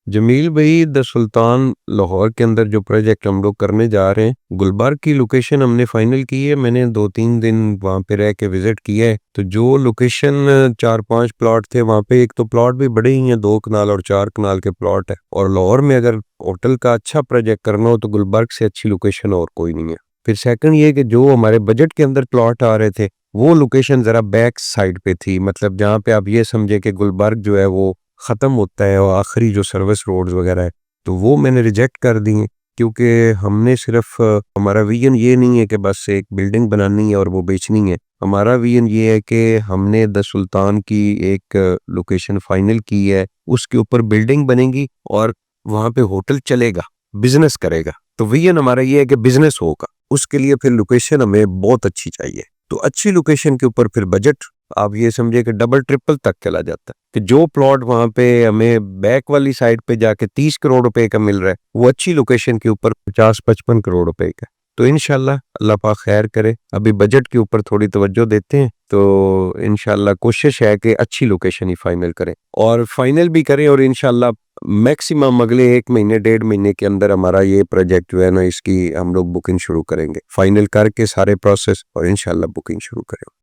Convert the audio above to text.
जमील भाई, the sultan Lahore के अंदर जो प्रोजेक्ट हम लोग करने जा रहे हैं, गुलबर्ग की लोकेशन हमने फाइनल की है। मैंने 2-3 दिन वहाँ पे रह के विजिट किया है। तो जो लोकेशन 4-5 प्लॉट थे वहाँ पे, एक तो प्लॉट भी बड़े ही हैं, 2 कनाल और 4 कनाल के प्लॉट है। और लाहौर में अगर होटल का अच्छा प्रोजेक्ट करना हो तो गुलबर्ग से अच्छी लोकेशन और कोई नहीं है। फिर सेकंड ये कि जो हमारे बजट के अंदर प्लॉट आ रहे थे वो लोकेशन जरा बैक साइड पे थी, मतलब जहाँ पे आप ये समझे कि गुलबर्ग जो है वो ख़त्म होता है और आखिरी जो सर्विस रोड्स वगैरह है, तो वो मैंने रिजेक्ट कर दी हैं। क्योंकि हमने सिर्फ हमारा विजन ये नहीं है कि बस एक बिल्डिंग बनानी है और वो बेचनी है। हमारा विजन ये है कि हमने द सुल्तान की एक लोकेशन फाइनल की है, उसके ऊपर बिल्डिंग बनेगी और वहाँ पे होटल चलेगा, बिजनेस करेगा। तो विजन हमारा ये है कि बिजनेस होगा, उसके लिए फिर लोकेशन हमें बहुत अच्छी चाहिए। तो अच्छी लोकेशन के ऊपर फिर बजट आप ये समझिए कि डबल ट्रिपल तक चला जाता है। कि जो प्लॉट वहां पे हमें बैक वाली साइड पे जाके 30 करोड़ रुपए का मिल रहा है, वो अच्छी लोकेशन के ऊपर 50-55 करोड़ रुपए का। तो इंशाल्लाह अल्लाह पाक खैर करे। अभी बजट के ऊपर थोड़ी तवज्जो देते हैं, तो इंशाल्लाह कोशिश है कि अच्छी लोकेशन ही फाइनल करें और फाइनल भी करें। और इंशाल्लाह मैक्सिमम अगले 1 महीने 1.5 महीने के अंदर हमारा ये प्रोजेक्ट जो है ना, इसकी हम लोग बुकिंग शुरू करेंगे, फाइनल करके सारे प्रोसेस, और इंशाल्लाह बुकिंग शुरू करें।